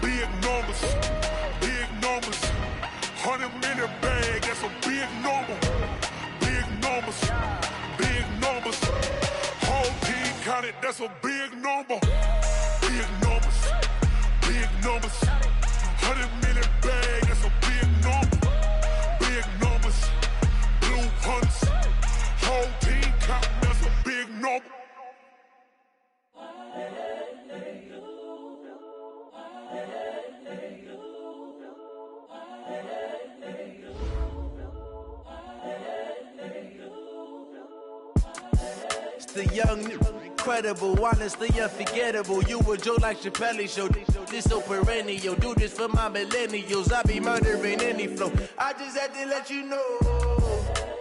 big numbers, big numbers. 100 minute bag, that's a big number. Big numbers, big numbers. Whole team counted, that's a big number. Big numbers, big numbers. 100 minute bag, that's a big number. Big numbers, blue hunts. Whole team counting, that's a big number. The young, incredible, honestly unforgettable. You a joke like Chappelle Show. This so perennial. Do this for my millennials. I be murdering any flow. I just had to let you know.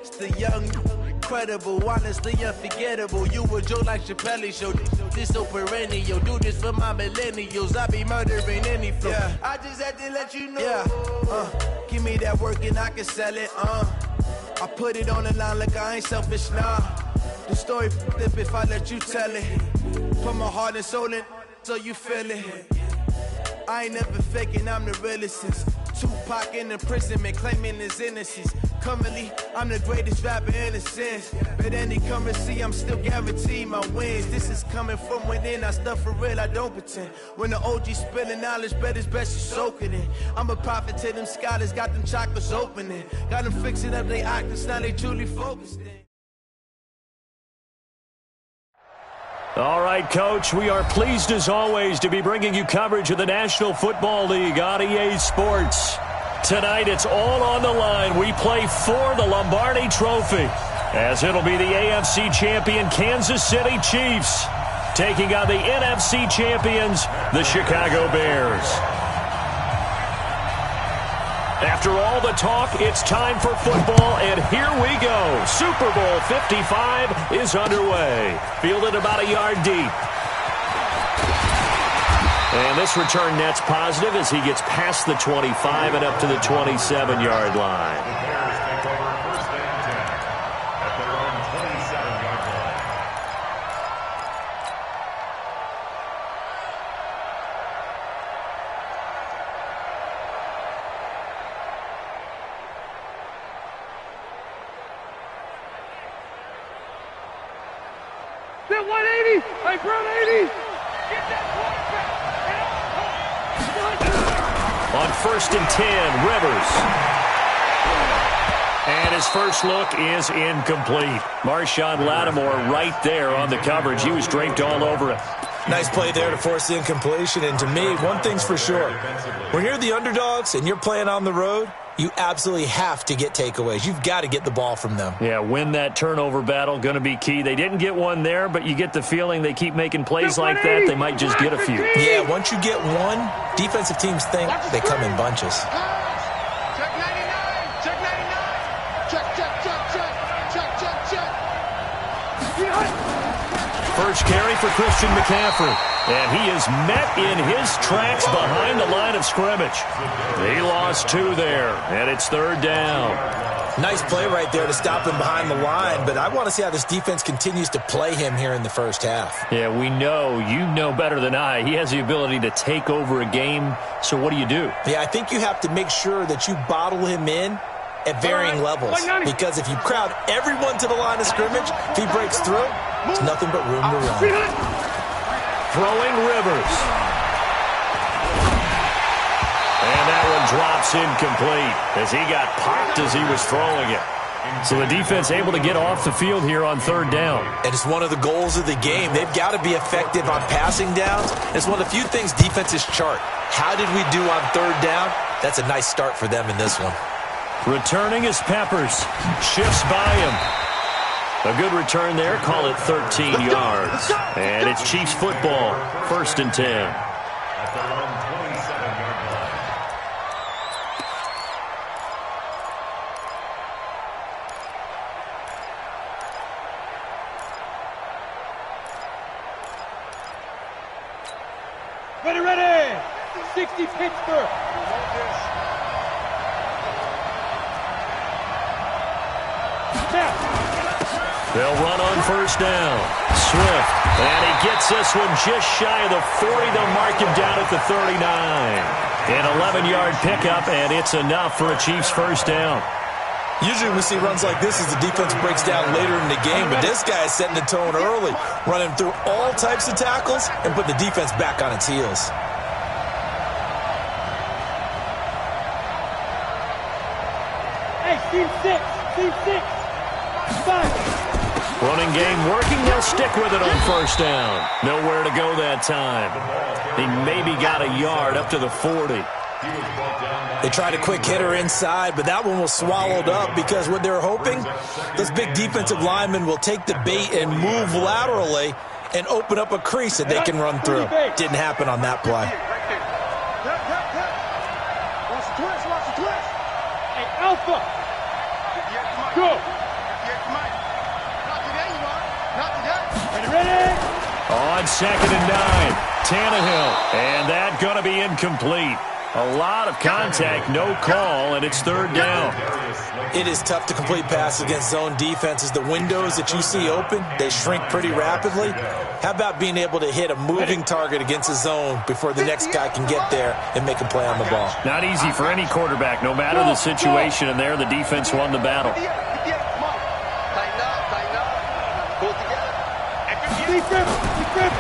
It's the young, incredible, honestly unforgettable. You a joke like Chappelle Show. This so perennial. Do this for my millennials. I be murdering any flow. Yeah. I just had to let you know. Yeah. Give me that work and I can sell it. I put it on the line like I ain't selfish, nah. The story flip if I let you tell it. Put my heart and soul in so you feel it. I ain't never faking, I'm the realest since Tupac in imprisonment, claiming his innocence. Currently, I'm the greatest rapper in a sense. But any currency, I'm still guaranteed my wins. This is coming from within, I stuff for real, I don't pretend. When the OG spilling knowledge, bet it's best you soak it in. I'm a prophet to them scholars, got them chakras opening. Got them fixing up they octaves, now they truly focused in. All right, Coach, we are pleased as always to be bringing you coverage of the National Football League on EA Sports. Tonight, it's all on the line. We play for the Lombardi Trophy, as it'll be the AFC champion Kansas City Chiefs taking on the NFC champions, the Chicago Bears. After all the talk, it's time for football, and here we go. Super Bowl 55 is underway. Fielded about a yard deep. And this return net's positive as he gets past the 25 and up to the 27-yard line. That 180! Hey, front 80! Get that quarterback! On 1st and 10, Rivers. And his first look is incomplete. Marshawn Lattimore right there on the coverage. He was draped all over it. Nice play there to force the incompletion. And to me, one thing's for sure. When you're the underdogs and you're playing on the road, you absolutely have to get takeaways. You've got to get the ball from them. Yeah, win that turnover battle, going to be key. They didn't get one there, but you get the feeling they keep making plays like that, they might just get a few. Yeah, once you get one, defensive teams think they come in bunches. Check 99! Check 99! Check, check, check, check! Check, check, check! First carry for Christian McCaffrey. And he is met in his tracks behind the line of scrimmage. He lost 2 there, and it's 3rd down. Nice play right there to stop him behind the line, but I want to see how this defense continues to play him here in the first half. Yeah, we know, you know better than I, he has the ability to take over a game, so what do you do? Yeah, I think you have to make sure that you bottle him in at varying levels, because if you crowd everyone to the line of scrimmage, if he breaks through, there's nothing but room to run. Throwing Rivers. And that one drops incomplete as he got popped as he was throwing it. So the defense able to get off the field here on 3rd down. And it's one of the goals of the game. They've got to be effective on passing downs. It's one of the few things defenses chart. How did we do on 3rd down? That's a nice start for them in this one. Returning is Peppers. Shifts by him. A good return there. Call it 13 yards. And it's Chiefs football. 1st and 10. At their own 27-yard line. Ready, ready! 60 Pittsburgh! They'll run on first down. Swift, and he gets this one just shy of the 40. They'll mark him down at the 39. An 11-yard pickup, and it's enough for a Chiefs first down. Usually we see runs like this as the defense breaks down later in the game, but this guy is setting the tone early, running through all types of tackles and putting the defense back on its heels. Hey, team 6, 5. Running game working. They'll stick with it on first down. Nowhere to go that time. He maybe got a yard up to the 40. They tried a quick hitter inside, but that one was swallowed up because what they're hoping, those big defensive linemen will take the bait and move laterally and open up a crease that they can run through. Didn't happen on that play. Watch the twist. Hey, Alpha. Go. Ready? On 2nd and 9, Tannehill, and that going to be incomplete. A lot of contact, no call, and it's 3rd down. It is tough to complete passes against zone defenses. The windows that you see open, they shrink pretty rapidly. How about being able to hit a moving target against a zone before the next guy can get there and make a play on the ball? Not easy for any quarterback, no matter the situation, and there the defense won the battle.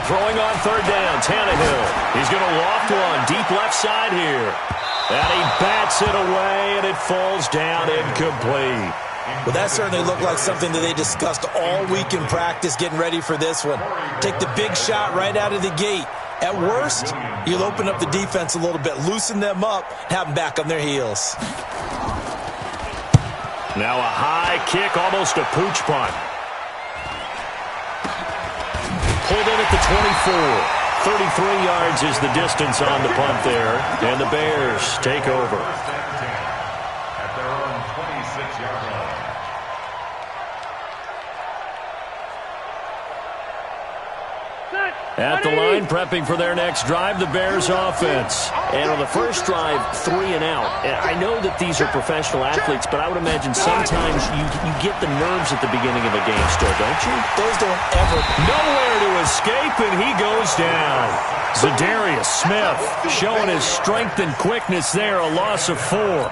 Throwing on 3rd down, Tannehill. He's going to loft one deep left side here. And he bats it away, and it falls down incomplete. Well, that certainly looked like something that they discussed all week in practice getting ready for this one. Take the big shot right out of the gate. At worst, you'll open up the defense a little bit, loosen them up, have them back on their heels. Now a high kick, almost a pooch punt. Pulled in at the 24. 33 yards is the distance on the punt there. And the Bears take over. At their own 26-yard line. At the line, prepping for their next drive, the Bears offense. And on the first drive, 3 and out. And I know that these are professional athletes, but I would imagine sometimes you get the nerves at the beginning of a game still, don't you? Those don't ever. Nowhere to escape, and he goes down. Zadarius Smith showing his strength and quickness there, a loss of 4.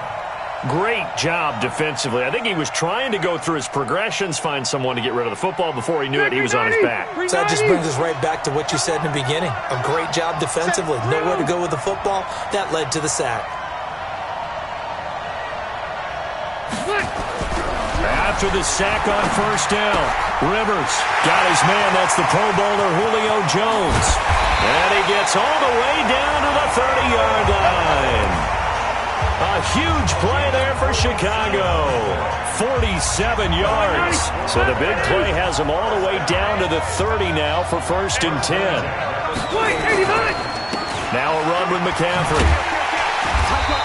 Great job defensively. I think he was trying to go through his progressions, find someone to get rid of the football. Before he knew it, he was on his back. So that just brings us right back to what you said in the beginning. A great job defensively. Nowhere to go with the football. That led to the sack. After the sack on first down, Rivers got his man. That's the Pro Bowler Julio Jones. And he gets all the way down to the 30-yard line. A huge play there for Chicago. 47 yards. So the big play has him all the way down to the 30 now for 1st and 10. Now a run with McCaffrey.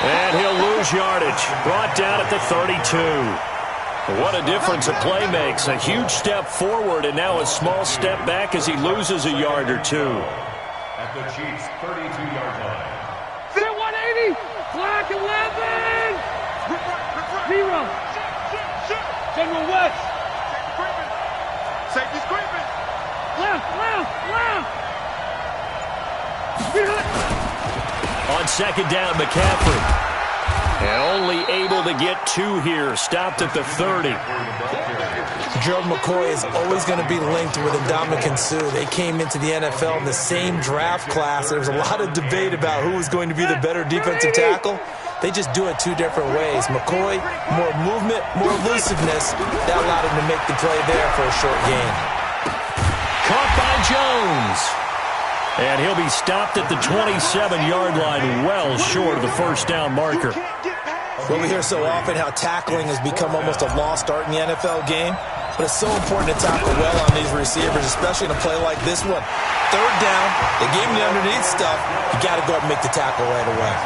And he'll lose yardage. Brought down at the 32. What a difference a play makes. A huge step forward and now a small step back as he loses a yard or two. At the Chiefs' 32-yard line. Sit 180. Black 11. 0. General West. Safety's creeping. Left. On 2nd down, McCaffrey. And only able to get 2 here. Stopped at the 30. Gerald McCoy is always going to be linked with Ndamukong Suh. They came into the NFL in the same draft class. There was a lot of debate about who was going to be the better defensive tackle. They just do it 2 different ways. McCoy, more movement, more elusiveness. That allowed him to make the play there for a short gain. Caught by Jones. And he'll be stopped at the 27-yard line, well short of the first down marker. Well, we hear so often how tackling has become almost a lost art in the NFL game. But it's so important to tackle well on these receivers, especially in a play like this one. 3rd down, they gave him the underneath stuff. You got to go up and make the tackle right away.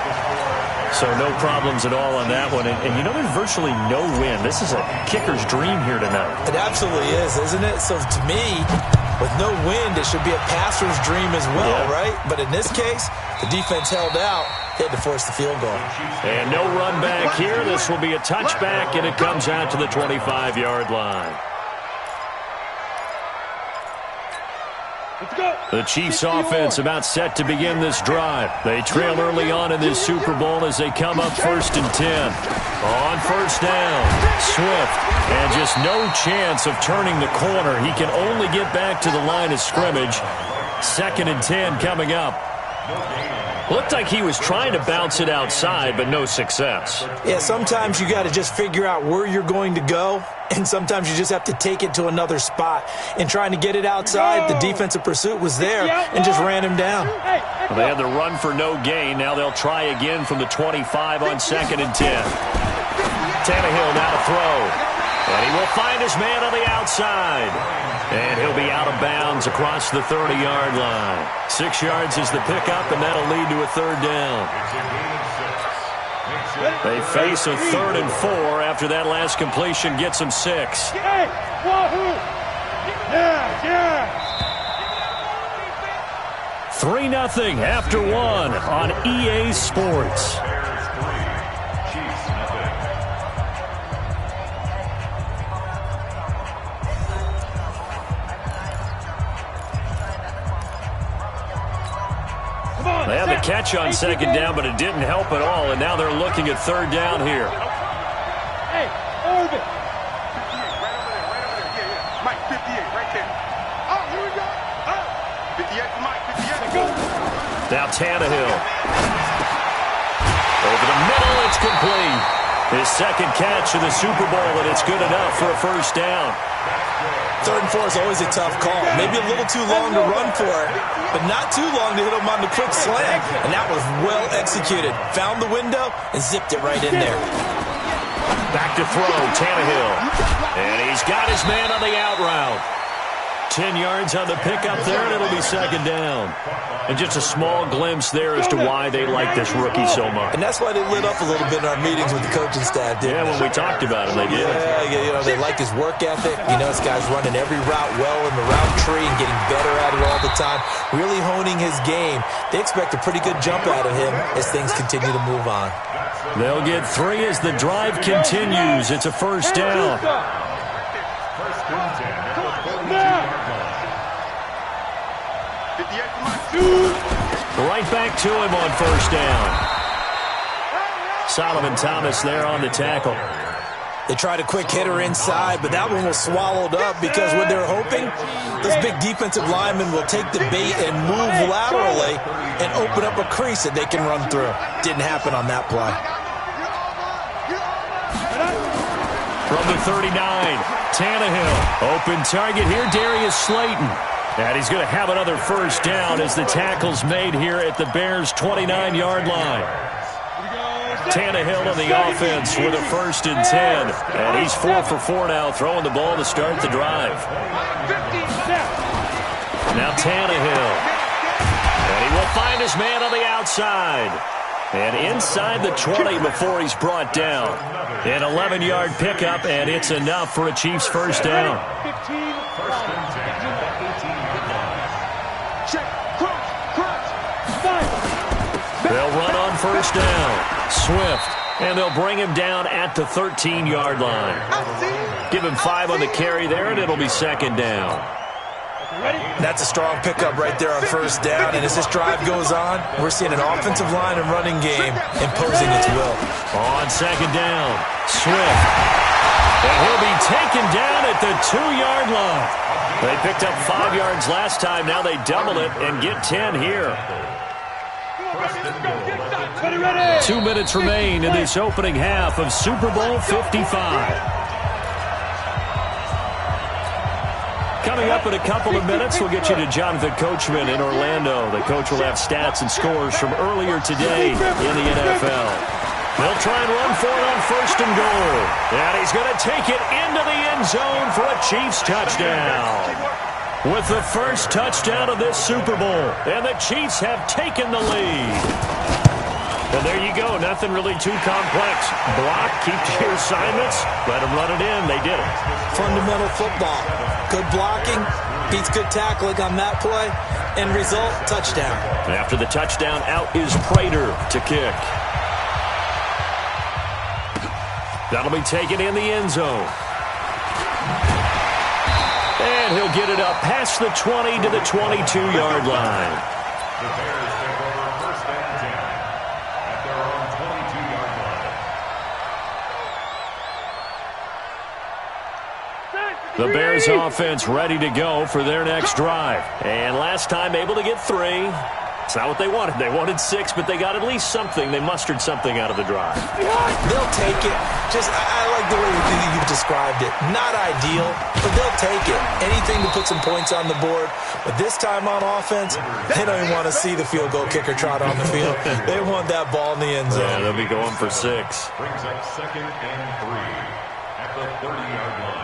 So no problems at all on that one. And you know, there's virtually no win. This is a kicker's dream here tonight. It absolutely is, isn't it? So to me, with no wind, it should be a passer's dream as well, right? But in this case, the defense held out. They had to force the field goal. And no run back here. This will be a touchback, and it comes out to the 25-yard line. The Chiefs offense about set to begin this drive. They trail early on in this Super Bowl as they come up 1st and 10. On first down, Swift. And just no chance of turning the corner. He can only get back to the line of scrimmage. 2nd and 10 coming up. Looked like he was trying to bounce it outside, but no success. Yeah, sometimes you got to just figure out where you're going to go, and sometimes you just have to take it to another spot. And trying to get it outside, the defensive pursuit was there and just ran him down. Well, they had the run for no gain. Now they'll try again from the 25 on 2nd and 10. Tannehill now to throw. And he will find his man on the outside. And he'll be out of bounds across the 30-yard line. 6 yards is the pickup, and that'll lead to a 3rd down. They face a 3rd and 4 after that last completion gets them 6. 3-0 after 1 on EA Sports. They had the catch on 2nd down, but it didn't help at all, and now they're looking at 3rd down here. Hey, Orbit. Mike, 58, right there. Oh, here we go. 58, Mike, 58. Now Tannehill. Over the middle, it's complete. His 2nd catch of the Super Bowl, and it's good enough for a 1st down. 3rd and 4 is always a tough call. Maybe a little too long to run for it, but not too long to hit him on the quick slant. And that was well executed. Found the window and zipped it right in there. Back to throw, Tannehill. And he's got his man on the out route. 10 yards on the pickup there, and it'll be 2nd down. And just a small glimpse there as to why they like this rookie so much. And that's why they lit up a little bit in our meetings with the coaching staff, didn't they? When we talked about him, they did. Yeah, they like his work ethic. This guy's running every route well in the route tree and getting better at it all the time, really honing his game. They expect a pretty good jump out of him as things continue to move on. They'll get 3 as the drive continues. It's a 1st down. Right back to him on 1st down. Solomon Thomas there on the tackle. They tried a quick hitter inside, but that one was swallowed up because what they're hoping, those big defensive linemen will take the bait and move laterally and open up a crease that they can run through. Didn't happen on that play. From the 39, Tannehill. Open target here, Darius Slayton. And he's going to have another 1st down as the tackle's made here at the Bears' 29-yard line. Tannehill on the offense with a 1st and 10. And he's 4 for 4 now, throwing the ball to start the drive. Now Tannehill. And he will find his man on the outside. And inside the 20 before he's brought down. An 11-yard pickup, and it's enough for a Chiefs 1st down. They'll run on 1st down. Swift. And they'll bring him down at the 13-yard line. Give him 5 on the carry there, and it'll be 2nd down. That's a strong pickup right there on 1st down. And as this drive goes on, we're seeing an offensive line and running game imposing its will. On 2nd down, Swift. And he'll be taken down at the 2-yard line. They picked up 5 yards last time. Now they double it and get 10 here. 2 minutes remain in this opening half of Super Bowl 55. Coming up in a couple of minutes, we'll get you to Jonathan Coachman in Orlando. The coach will have stats and scores from earlier today in the NFL. They'll try and run for it on 1st and goal. And he's going to take it into the end zone for a Chiefs touchdown. With the first touchdown of this Super Bowl, and the Chiefs have taken the lead. And there you go, nothing really too complex. Block, keep to your assignments, let them run it in. They did it. Fundamental football. Good blocking, beats good tackling on that play, and result, touchdown. After the touchdown, out is Prater to kick. That'll be taken in the end zone. And he'll get it up past the 20 to the 22-yard line. The Bears take over first and 10 at their own 22-yard line. The Bears offense ready to go for their next drive. And last time able to get 3. It's not what they wanted. They wanted 6, but they got at least something. They mustered something out of the drive. They'll take it. I like the way you've described it. Not ideal, but they'll take it. Anything to put some points on the board. But this time on offense, they don't even want to see the field goal kicker trot on the field. They want that ball in the end zone. Yeah, they'll be going for 6. Brings up 2nd and 3 at the 30-yard line.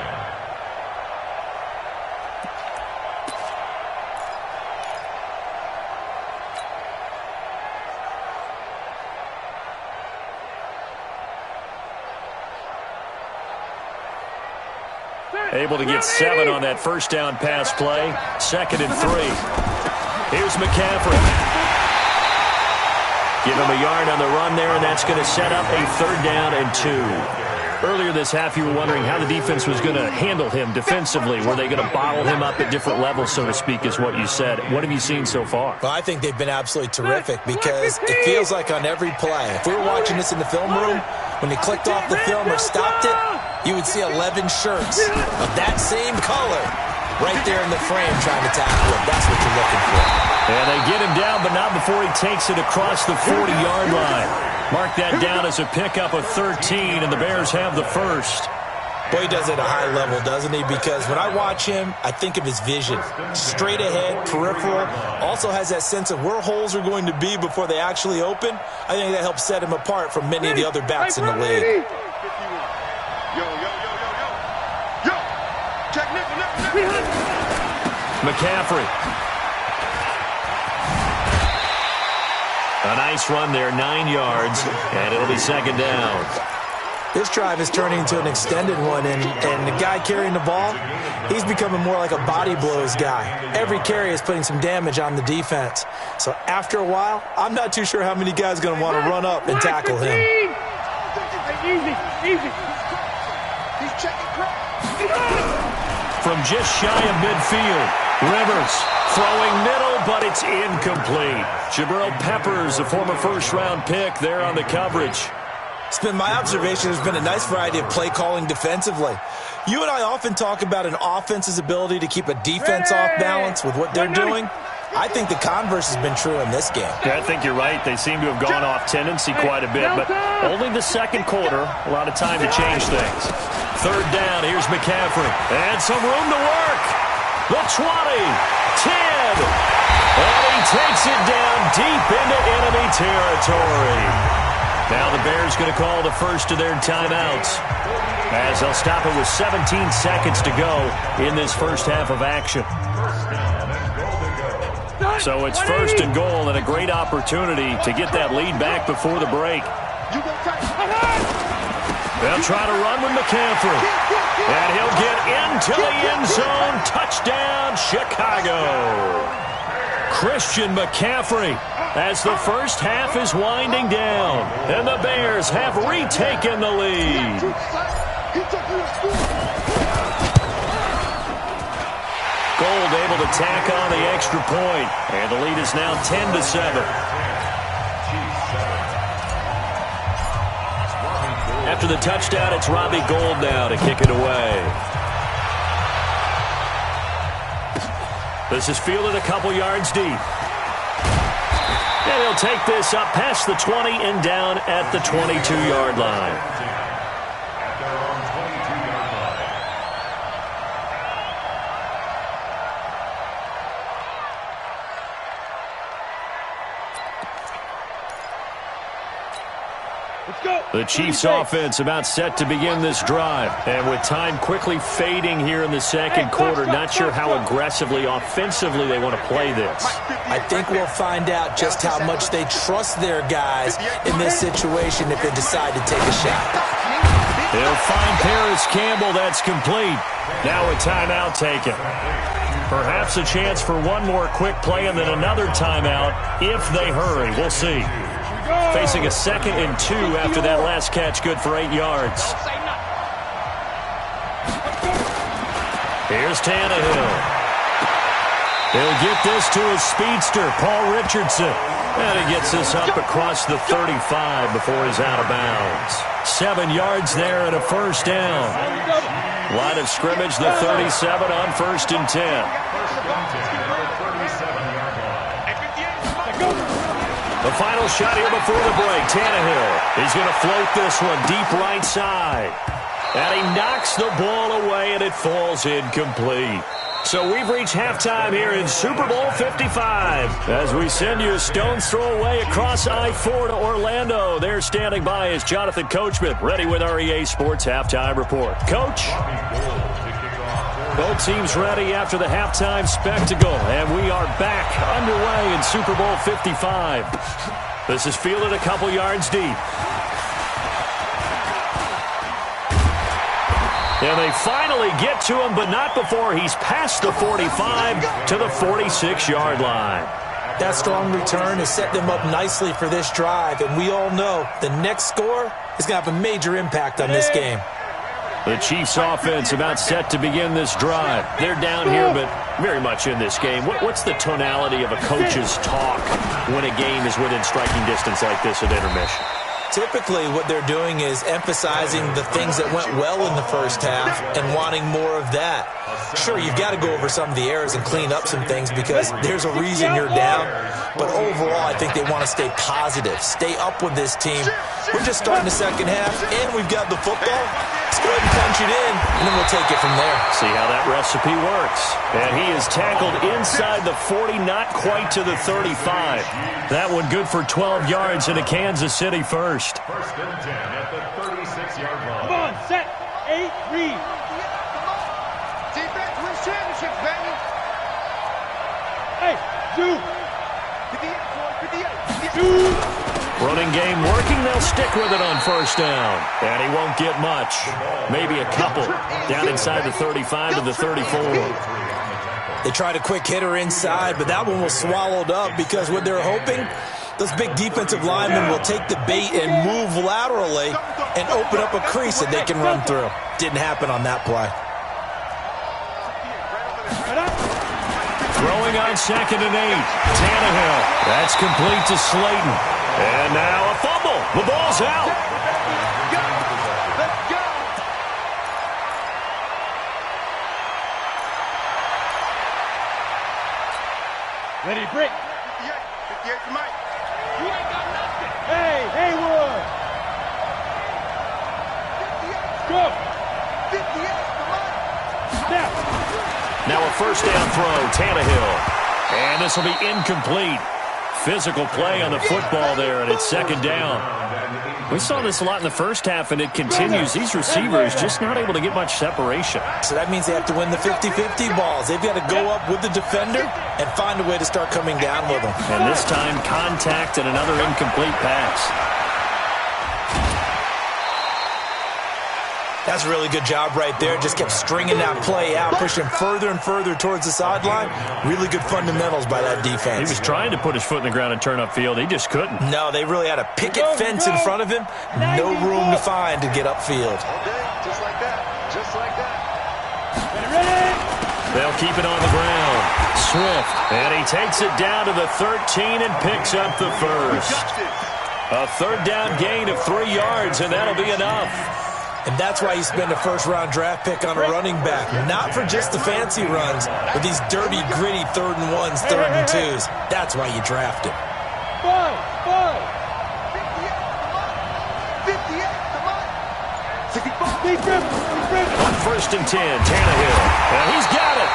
Able to get 7 on that first down pass play. 2nd and 3. Here's McCaffrey. Give him a yard on the run there, and that's going to set up a 3rd down and 2. Earlier this half, you were wondering how the defense was going to handle him defensively. Were they going to bottle him up at different levels, so to speak, is what you said. What have you seen so far? Well, I think they've been absolutely terrific because it feels like on every play, if we were watching this in the film room, when they clicked off the film or stopped it, you would see 11 shirts of that same color right there in the frame trying to tackle him. That's what you're looking for. And they get him down, but not before he takes it across the 40-yard line. Mark that down as a pickup of 13, and the Bears have the first. Boy, he does it at a high level, doesn't he? Because when I watch him, I think of his vision. Straight ahead, peripheral. Also has that sense of where holes are going to be before they actually open. I think that helps set him apart from many of the other backs in the league. Yo. Check nickel. McCaffrey. A nice run there, 9 yards, and it'll be 2nd down. This drive is turning into an extended one, and the guy carrying the ball, he's becoming more like a body blows guy. Every carry is putting some damage on the defense. So after a while, I'm not too sure how many guys are going to want to run up and tackle him. Easy. He's checking. From just shy of midfield, Rivers throwing middle, but it's incomplete. Jabril Peppers, a former first-round pick, there on the coverage. It's been my observation there's been a nice variety of play calling defensively. You and I often talk about an offense's ability to keep a defense off balance with what they're doing. I think the converse has been true in this game. Yeah, I think you're right. They seem to have gone off tendency quite a bit, but only the second quarter, a lot of time to change things. 3rd down, here's McCaffrey. And some room to work. The 20, 10, and he takes it down deep into enemy territory. Now the Bears going to call the first of their timeouts as they'll stop it with 17 seconds to go in this first half of action. So it's 1st and goal and a great opportunity to get that lead back before the break. They'll try to run with McCaffrey. And he'll get into the end zone. Touchdown, Chicago. Christian McCaffrey as the first half is winding down. And the Bears have retaken the lead. Gold able to tack on the extra point. And the lead is now 10-7. After the touchdown, it's Robbie Gould now to kick it away. This is fielded a couple yards deep. And he'll take this up past the 20 and down at the 22-yard line. The Chiefs' offense about set to begin this drive. And with time quickly fading here in the second quarter, not sure how aggressively, offensively they want to play this. I think we'll find out just how much they trust their guys in this situation if they decide to take a shot. They'll find Paris Campbell. That's complete. Now a timeout taken. Perhaps a chance for one more quick play and then another timeout if they hurry. We'll see. Facing a 2nd and 2 after that last catch, good for 8 yards. Here's Tannehill. He'll get this to his speedster, Paul Richardson. And he gets this up across the 35 before he's out of bounds. 7 yards there and a first down. Line of scrimmage, the 37 on 1st and 10. The final shot here before the break. Tannehill. He's going to float this one deep right side. And he knocks the ball away, and it falls incomplete. So we've reached halftime here in Super Bowl 55. As we send you a stone's throw away across I-4 to Orlando. There standing by is Jonathan Coachman, ready with our EA Sports Halftime Report. Coach? Both teams ready after the halftime spectacle, and we are back underway in Super Bowl 55. This is fielded a couple yards deep. And they finally get to him, but not before he's past the 45 to the 46-yard line. That strong return has set them up nicely for this drive, and we all know the next score is going to have a major impact on this game. The Chiefs' offense about set to begin this drive. They're down here, but very much in this game. What's the tonality of a coach's talk when a game is within striking distance like this at intermission? Typically, what they're doing is emphasizing the things that went well in the first half and wanting more of that. Sure, you've got to go over some of the errors and clean up some things because there's a reason you're down. But overall, I think they want to stay positive, stay up with this team. We're just starting the second half, and we've got the football. Let's go ahead and punch it in, and then we'll take it from there. See how that recipe works. And he is tackled inside the 40, not quite to the 35. That one good for 12 yards into Kansas City first. 1st and 10 at the 36-yard line. Come on, set, 8, read. Defense wins championships, baby. Hey, do. 58, 58. Do. Running game working, they'll stick with it on 1st down. And he won't get much. Maybe a couple. Down inside the 35 to the 34. They tried a quick hitter inside, but that one was swallowed up because what they're hoping, those big defensive linemen will take the bait and move laterally and open up a crease that they can run through. Didn't happen on that play. Throwing on 2nd and 8. Tannehill. That's complete to Slayton. And now a fumble. The ball's out. Let's go. Ready, break. 58 to Mike. You ain't got nothing. Hey, Haywood. 58. Go. 58 to Mike. Snap. Now a 1st down throw. Tannehill. And this will be incomplete. Physical play on the football there, and it's 2nd down. We saw this a lot in the first half, and it continues. These receivers just not able to get much separation. So that means they have to win the 50-50 balls. They've got to go up with the defender and find a way to start coming down with them. And this time, contact and another incomplete pass. That's a really good job right there. Just kept stringing that play out, pushing further and further towards the sideline. Really good fundamentals by that defense. He was trying to put his foot in the ground and turn upfield. He just couldn't. No, they really had a picket fence in front of him. No room to find to get upfield. Okay, just like that. Just like that. Ready? They'll keep it on the ground. Swift. And he takes it down to the 13 and picks up the first. A 3rd down gain of 3 yards, and that'll be enough. And that's why you spend a 1st-round draft pick on a running back. Not for just the fancy runs, but these dirty, gritty 3rd and 1s, 3rd and 2s. That's why you draft him. 5. 58 to Mike. 65. On 1st and 10, Tannehill. And he's got it.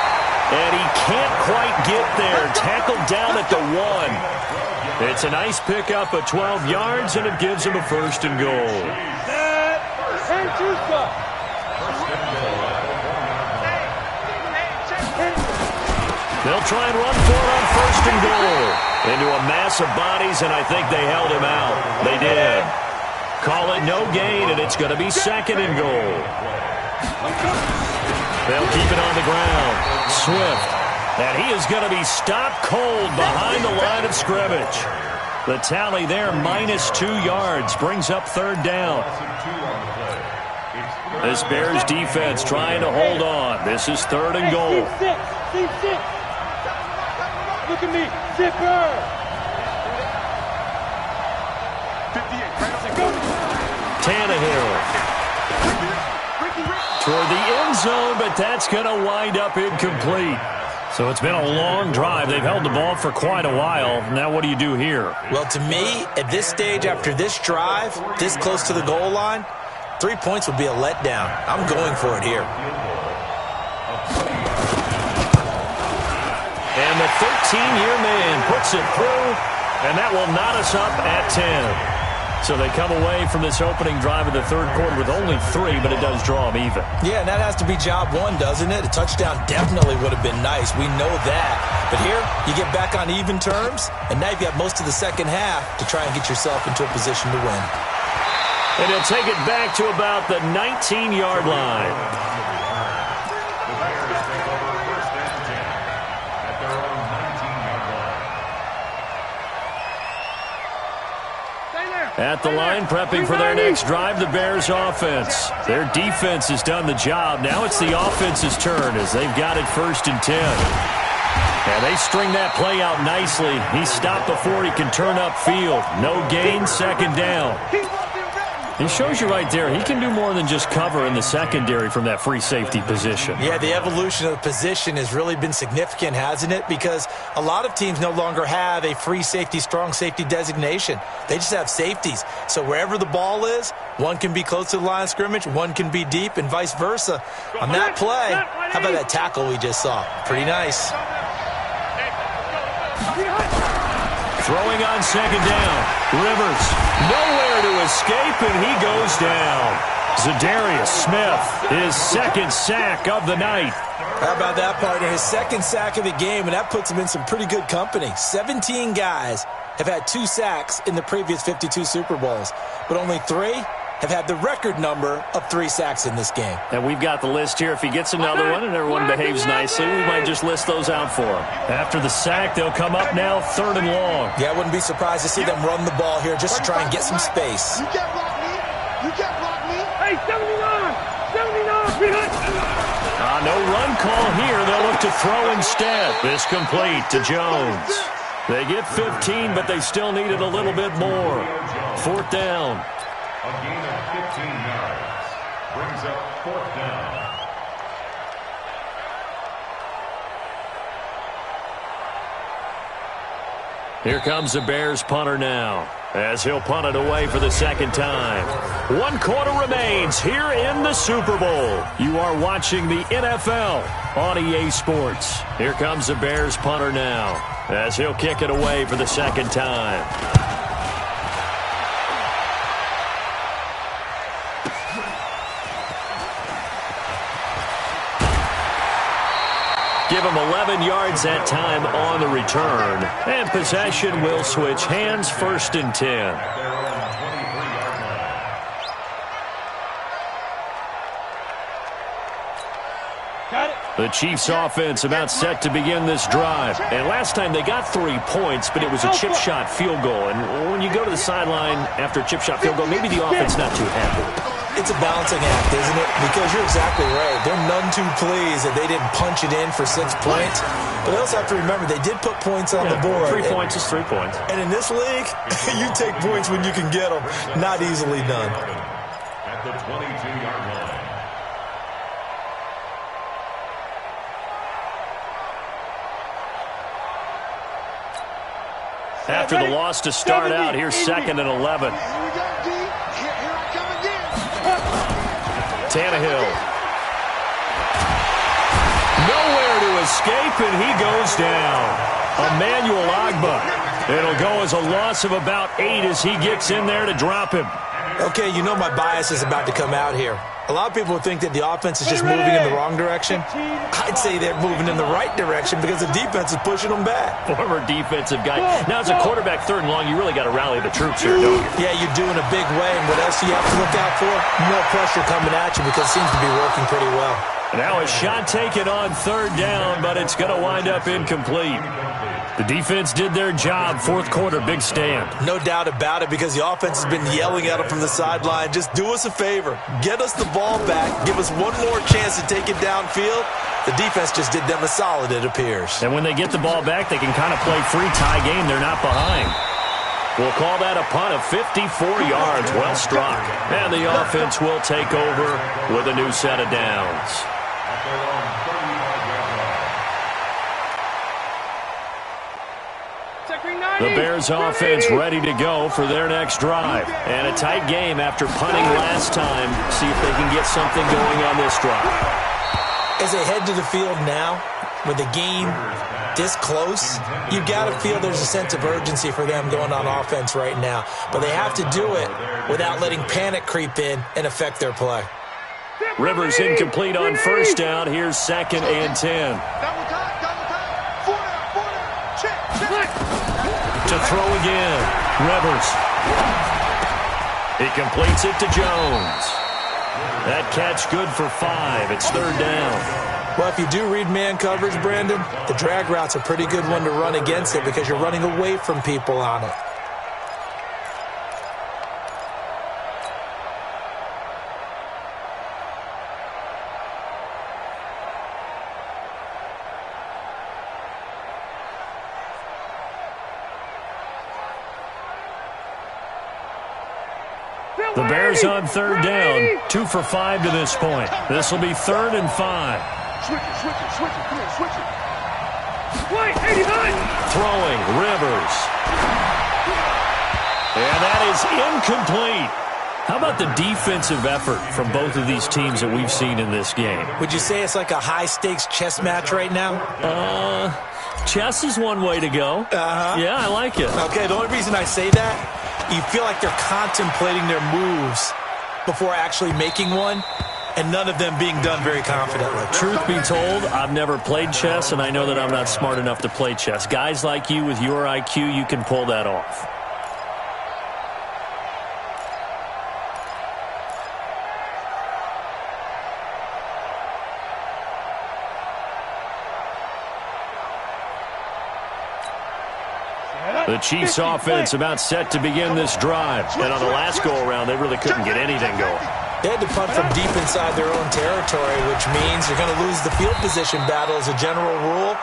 And he can't quite get there. Tackled down at the 1. It's a nice pickup of 12 yards, and it gives him a 1st and goal. They'll try and run for it on 1st and goal. Into a mass of bodies, and I think they held him out. They did. Call it no gain, and it's going to be 2nd and goal. They'll keep it on the ground. Swift. And he is going to be stopped cold behind the line of scrimmage. The tally there, -2 yards, brings up 3rd down. This Bears defense trying to hold on. This is 3rd and goal. Team 6. Look at me. Zipper. 58. Tannehill toward the end zone, but that's going to wind up incomplete. So it's been a long drive. They've held the ball for quite a while. Now what do you do here? Well, to me, at this stage, after this drive, this close to the goal line, 3 points would be a letdown. I'm going for it here. And the 13-year man puts it through, and that will knot us up at 10. So they come away from this opening drive of the 3rd quarter with only 3, but it does draw them even. Yeah, and that has to be job 1, doesn't it? A touchdown definitely would have been nice. We know that. But here, you get back on even terms, and now you've got most of the second half to try and get yourself into a position to win. And he'll take it back to about the 19-yard line. The Bears take over 1st and 10 at their own 19-yard line. At the line, prepping for their next drive, the Bears offense. Their defense has done the job. Now it's the offense's turn as they've got it 1st and 10. And they string that play out nicely. He stopped before he can turn upfield. No gain, 2nd down. He shows you right there, he can do more than just cover in the secondary from that free safety position. Yeah, the evolution of the position has really been significant, hasn't it? Because a lot of teams no longer have a free safety, strong safety designation. They just have safeties. So wherever the ball is, one can be close to the line of scrimmage, one can be deep, and vice versa. On that play, how about that tackle we just saw? Pretty nice. Throwing on 2nd down. Rivers, nowhere to escape, and he goes down. Zadarius Smith, his 2nd sack of the night. How about that, partner? His 2nd sack of the game, and that puts him in some pretty good company. 17 guys have had 2 sacks in the previous 52 Super Bowls, but only 3 have had the record number of 3 sacks in this game. And we've got the list here. If he gets another one and everyone behaves nicely, we might just list those out for him. After the sack, they'll come up now 3rd and long. Yeah, I wouldn't be surprised to see them run the ball here just to try and get some space. You can't block me. You can't block me. Hey, 79. 79. No run call here. They'll look to throw instead. This complete to Jones. They get 15, but they still needed a little bit more. 4th down. A gain of 15 yards brings up 4th down. Here comes the Bears punter now, as he'll punt it away for the 2nd time. 1 quarter remains here in the Super Bowl. You are watching the NFL on EA Sports. Here comes the Bears punter now, as he'll kick it away for the 2nd time. Give him 11 yards that time on the return. And possession will switch hands, 1st and 10. The Chiefs offense about set to begin this drive. And last time they got 3 points, but it was a chip shot field goal. And when you go to the sideline after a chip shot field goal, maybe the offense not too happy. It's a balancing act, isn't it? Because you're exactly right. They're none too pleased that they didn't punch it in for 6 points. But they also have to remember they did put points on the board. 3 points is 3 points. And in this league, you take points when you can get them. Not easily done. At the 22-yard line. After the loss to start out, here's 2nd and 11. Tannehill. Nowhere to escape, and he goes down. Emmanuel Ogbah. It'll go as a loss of about 8 as he gets in there to drop him. Okay, you know my bias is about to come out here. A lot of people think that the offense is just moving in the wrong direction. I'd say they're moving in the right direction because the defense is pushing them back. Former defensive guy. Now, as a quarterback 3rd and long, you really got to rally the troops here, don't you? Yeah, you're doing a big way, and what else do you have to look out for? More pressure coming at you because it seems to be working pretty well. Now a shot taken on 3rd down, but it's going to wind up incomplete. The defense did their job. Fourth quarter, big stand. No doubt about it, because the offense has been yelling at them from the sideline. Just do us a favor. Get us the ball back. Give us one more chance to take it downfield. The defense just did them a solid, it appears. And when they get the ball back, they can kind of play free tie game. They're not behind. We'll call that a punt of 54 yards. Well struck. And the offense will take over with a new set of downs. The Bears offense ready to go for their next drive. And a tight game after punting last time. See if they can get something going on this drive. As they head to the field now, with the game this close, you've got to feel there's a sense of urgency for them going on offense right now. But they have to do it without letting panic creep in and affect their play. Rivers incomplete on first down. Here's 2nd and 10. To throw again. Rivers. He completes it to Jones. That catch good for 5. It's 3rd down. Well, if you do read man coverage, Brandon, the drag route's a pretty good one to run against it because you're running away from people on it. The Bears on 3rd down. 2 for 5 to this point. This will be 3rd and 5. Switch it. Come here, switch it. Wait, 89. Throwing, Rivers. And that is incomplete. How about the defensive effort from both of these teams that we've seen in this game? Would you say it's like a high-stakes chess match right now? Chess is one way to go. Yeah, I like it. Okay, the only reason I say that, you feel like they're contemplating their moves before actually making one, and none of them being done very confidently. Truth be told, I've never played chess, and I know that I'm not smart enough to play chess. Guys like you with your IQ, you can pull that off. The Chiefs offense about set to begin this drive. And on the last go-around, they really couldn't get anything going. They had to punt from deep inside their own territory, which means you're going to lose the field position battle as a general rule.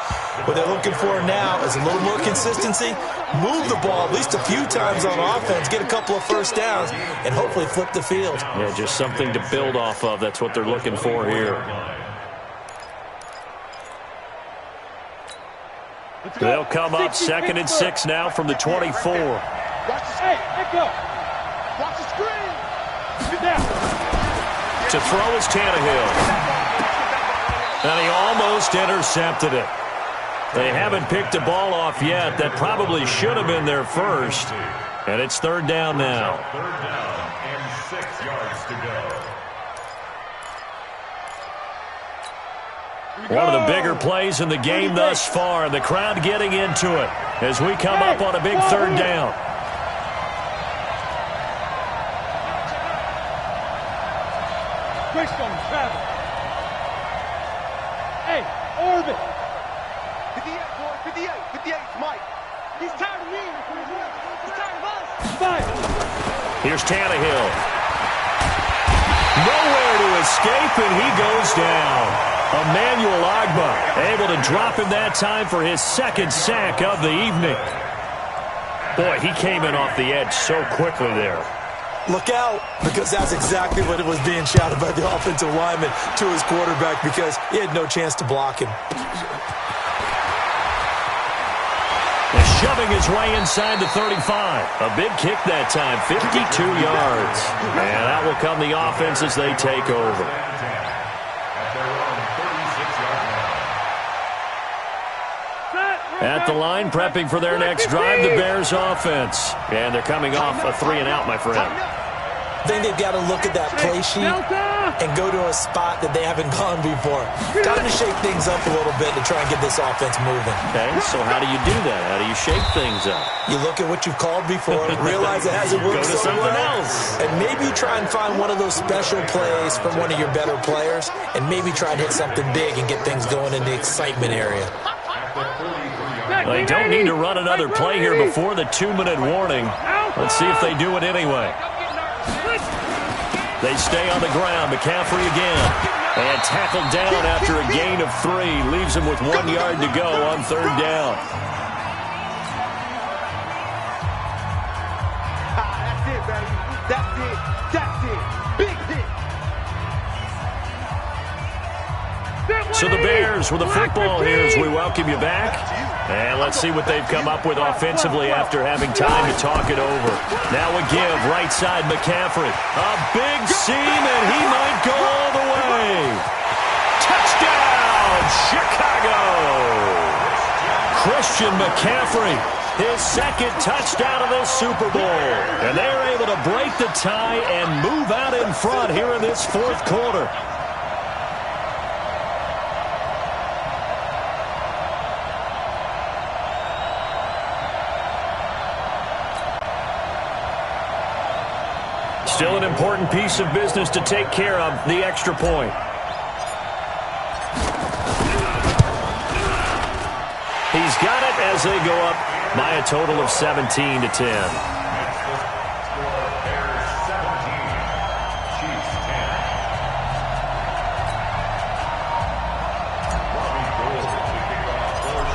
What they're looking for now is a little more consistency, move the ball at least a few times on offense, get a couple of first downs, and hopefully flip the field. Yeah, just something to build off of. That's what they're looking for here. They'll come up 2nd and 6 now from the 24. Watch the screen. Watch the screen. Get down. To throw is Tannehill. And he almost intercepted it. They haven't picked a ball off yet. That probably should have been their first. And it's 3rd down now. 3rd down and 6 yards to go. One of the bigger plays in the game thus far. The crowd getting into it as we come up on a big 3rd down. Greystone, Travis. Hey, Orbit. 58, boy, 58. 58, Mike. He's tired of me. He's tired of us. Fire. Here's Tannehill. Nowhere to escape, and he goes down. Emmanuel Ogbah able to drop him that time for his 2nd sack of the evening. Boy, he came in off the edge so quickly there. Look out, because that's exactly what it was being shouted by the offensive lineman to his quarterback, because he had no chance to block him. And shoving his way inside the 35. A big kick that time, 52 yards. And that will come the offense as they take over. At the line, prepping for their next drive, the Bears offense. And they're coming off a 3-and-out, my friend. I think they've got to look at that play sheet and go to a spot that they haven't gone before. Time to shake things up a little bit to try and get this offense moving. Okay, so how do you do that? How do you shake things up? You look at what you've called before, realize it hasn't worked Go to so something well, else. and maybe try and find one of those special plays from one of your better players, and maybe try and hit something big and get things going in the excitement area. Hey, They don't need to run another play here before the 2-minute warning. Let's see if they do it anyway. They stay on the ground. McCaffrey again. And tackled down after a gain of 3. Leaves him with 1 yard to go on 3rd down. That's it, baby. That's it. That's it. Big hit. So the Bears with the football here as we welcome you back. And let's see what they've come up with offensively after having time to talk it over. Now a give, right side McCaffrey. A big seam, and he might go all the way. Touchdown, Chicago! Christian McCaffrey, his 2nd touchdown of this Super Bowl. And they're able to break the tie and move out in front here in this 4th quarter. Still an important piece of business to take care of, the extra point. He's got it as they go up by a total of 17-10.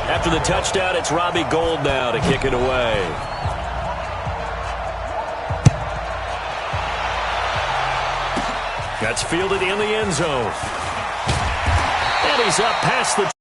After the touchdown, it's Robbie Gould now to kick it away. That's fielded in the end zone. And he's up past the